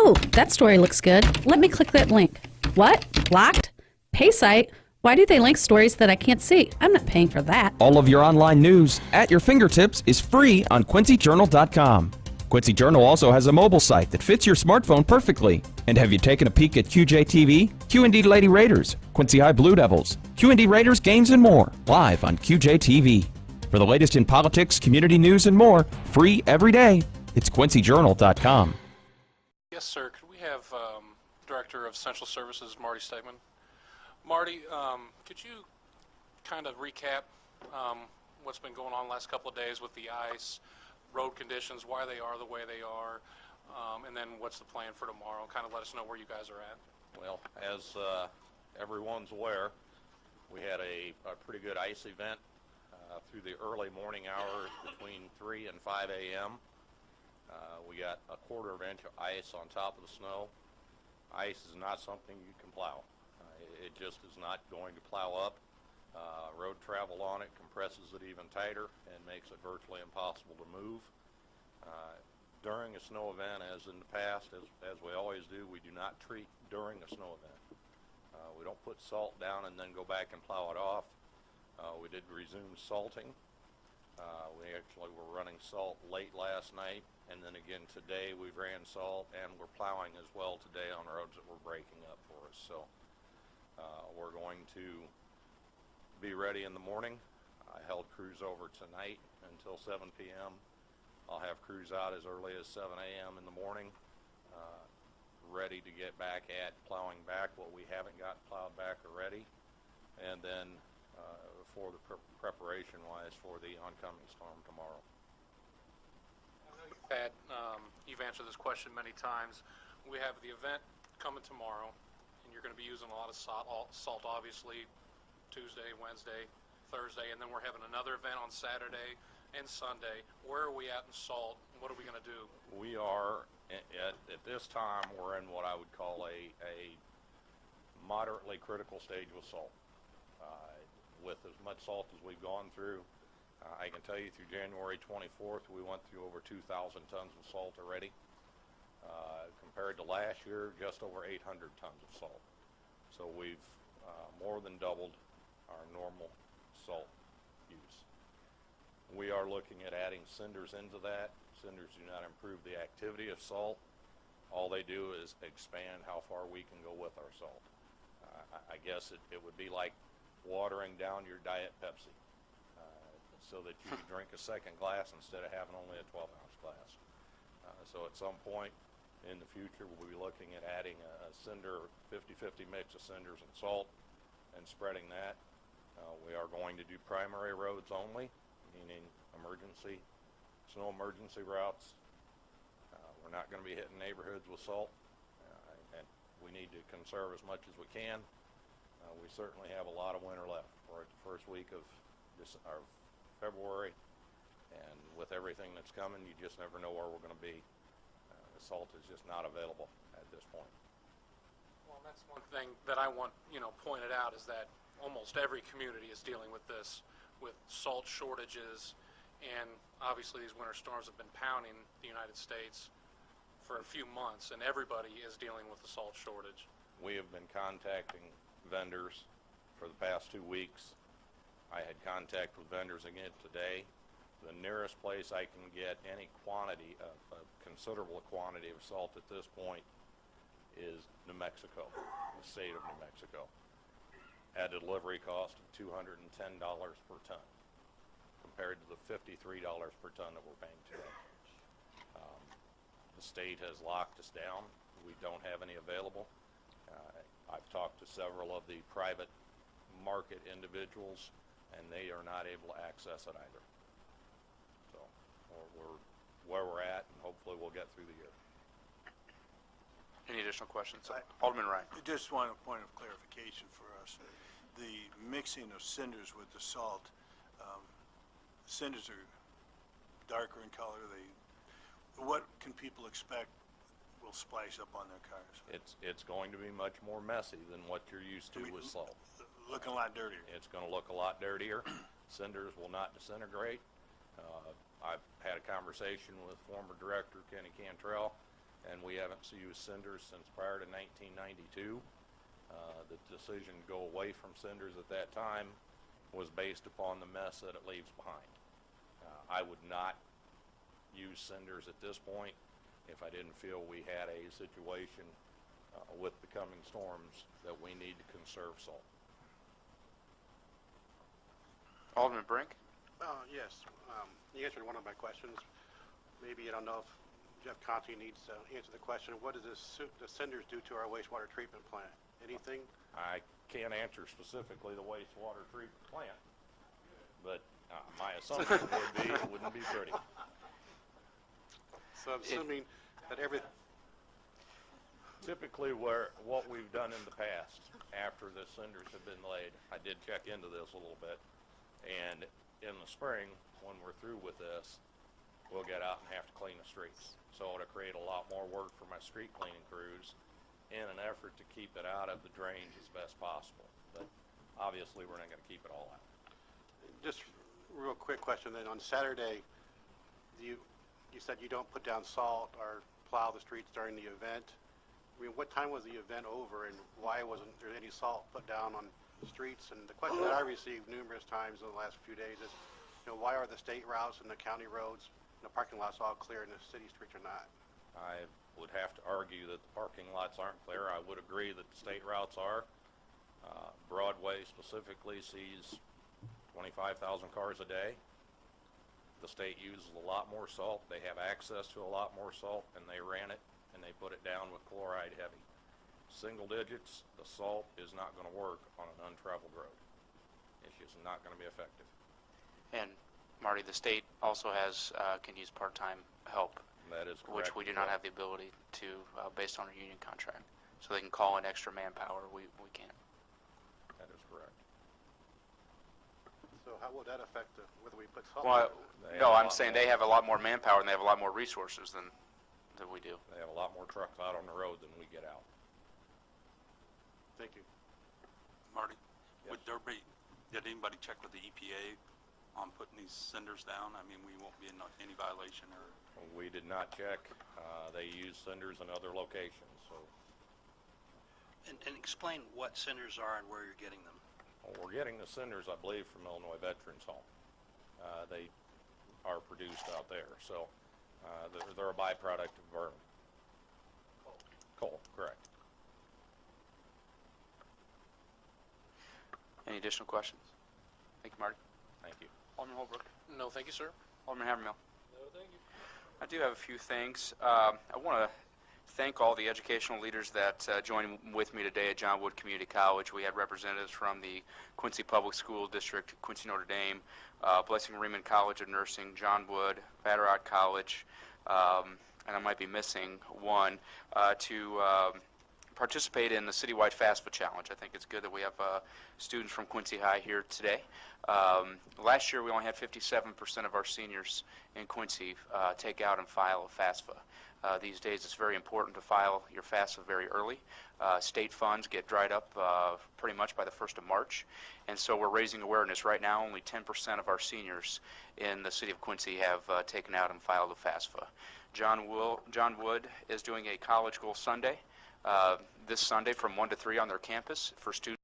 Oh, that story looks good. Let me click that link. What? Locked? Pay site? Why do they link stories that I can't see? I'm not paying for that. All of your online news at your fingertips is free on quincyjournal.com. Quincy Journal also has a mobile site that fits your smartphone perfectly. And have you taken a peek at QJTV, QND Lady Raiders, Quincy High Blue Devils, QND Raiders games and more, live on QJTV. For the latest in politics, community news, and more, free every day, it's quincyjournal.com. Yes, sir. Could we have Director of Central Services, Marty Stegeman? Marty, could you kind of recap what's been going on the last couple of days with the ice, road conditions, why they are the way they are, and then what's the plan for tomorrow? Kind of let us know where you guys are at. Well, as everyone's aware, we had a pretty good ice event through the early morning hours between 3 and 5 a.m. We got a quarter of an inch of ice on top of the snow. Ice is not something you can plow. It just is not going to plow up. Road travel on it compresses it even tighter and makes it virtually impossible to move. During a snow event, as in the past, as we always do, we do not treat during a snow event. We don't put salt down and then go back and plow it off. We did resume salting. We actually were running salt late last night, and then again today we ran salt, and we're plowing as well today on roads that were breaking up for us. So we're going to be ready in the morning. I held crews over tonight until 7 p.m. I'll have crews out as early as 7 a.m. in the morning, ready to get back at plowing back what we haven't got plowed back already, and then for the preparation wise for the oncoming storm tomorrow. I know you've answered this question many times. We have the event coming tomorrow, and you're going to be using a lot of salt obviously, Tuesday, Wednesday, Thursday, and then we're having another event on Saturday and Sunday. Where are we at in salt? What are we going to do? We are, at this time, we're in what I would call a moderately critical stage with salt. With as much salt as we've gone through, I can tell you through January 24th, we went through over 2,000 tons of salt already. Compared to last year, just over 800 tons of salt. So we've more than doubled our normal salt use. We are looking at adding cinders into that. Cinders do not improve the activity of salt. All they do is expand how far we can go with our salt. I guess it would be like watering down your Diet Pepsi so that you could drink a second glass instead of having only a 12-ounce glass. So at some point in the future, we'll be looking at adding a cinder, 50-50 mix of cinders and salt and spreading that. We are going to do primary roads only, meaning snow emergency routes. We're not going to be hitting neighborhoods with salt, and we need to conserve as much as we can. We certainly have a lot of winter left. We're at the first week of February, and with everything that's coming, you just never know where we're going to be. The salt is just not available at this point. Well, that's one thing that I want pointed out is that almost every community is dealing with this, with salt shortages, and obviously these winter storms have been pounding the United States for a few months, and everybody is dealing with the salt shortage. We have been contacting vendors for the past 2 weeks. I had contact with vendors again today. The nearest place I can get any quantity of a considerable quantity of salt at this point is New Mexico, the state of New Mexico, at a delivery cost of $210 per ton compared to the $53 per ton that we're paying today. The state has locked us down. We don't have any available. I've talked to several of the private market individuals, and they are not able to access it either. So we're where we're at, and hopefully we'll get through the year. Any additional questions? Alderman Wright. I just want a point of clarification for us. The mixing of cinders with the salt, cinders are darker in color. What can people expect will splash up on their cars? It's going to be much more messy than what you're used to with salt. Looking a lot dirtier. It's going to look a lot dirtier. Cinders will not disintegrate. I've had a conversation with former director Kenny Cantrell. and we haven't used cinders since prior to 1992. The decision to go away from cinders at that time was based upon the mess that it leaves behind. I would not use cinders at this point if I didn't feel we had a situation with the coming storms that we need to conserve salt. Alderman Brink? Yes, you answered one of my questions. Maybe I don't know if Jeff Conti needs to answer the question. What does the cinders do to our wastewater treatment plant? Anything? I can't answer specifically the wastewater treatment plant, but my assumption would be it wouldn't be pretty. So I'm assuming that Typically, what we've done in the past, after the cinders have been laid, I did check into this a little bit, and in the spring, when we're through with this, we'll get out and have to clean the streets. So it'll create a lot more work for my street cleaning crews in an effort to keep it out of the drains as best possible. But obviously, we're not going to keep it all out. just real quick question then. On Saturday, you said you don't put down salt or plow the streets during the event. I mean, what time was the event over, and why wasn't there any salt put down on the streets? And the question that I received numerous times in the last few days is, why are the state routes and the county roads and the parking lots all clear and the city streets are not? I would have to argue that the parking lots aren't clear. I would agree that the state routes are. Broadway specifically sees 25,000 cars a day. The state uses a lot more salt. They have access to a lot more salt, and they ran it and they put it down with chloride heavy. Single digits, the salt is not going to work on an untraveled road. It's just not going to be effective. And Marty, the state also has can use part-time help, That is correct. which we do not have the ability to based on our union contract. So they can call in extra manpower. We can't. That is correct. So how will that affect whether we put salt? Well, They no, have a I'm lot saying more. they have a lot more manpower and they have a lot more resources than we do. They have a lot more trucks out on the road than we get out. Thank you. Marty, Yes. did anybody check with the EPA on putting these cinders down? I mean, we won't be in any violation or? We did not check. They use cinders in other locations, so And explain what cinders are and where you're getting them. we're getting the cinders, I believe, from Illinois Veterans Home. They are produced out there, so they're a byproduct of burning. Coal, correct. Any additional questions? Thank you, Marty. Thank you. Alderman Holbrook. No, thank you, sir. Alderman Havermill. No, thank you. I do have a few things. I want to thank all the educational leaders that joined with me today at John Wood Community College. We had representatives from the Quincy Public School District, Quincy Notre Dame, Blessing Riemann College of Nursing, John Wood, Vatterott College, and I might be missing one, to participate in the citywide FAFSA challenge. I think it's good that we have students from Quincy High here today. Last year we only had 57% of our seniors in Quincy take out and file a FAFSA. These days it's very important to file your FAFSA very early. State funds get dried up pretty much by the 1st of March, and so we're raising awareness. Right now only 10% of our seniors in the city of Quincy have taken out and filed a FAFSA. John Wood is doing a College Goal Sunday this Sunday from 1 to 3 on their campus for students.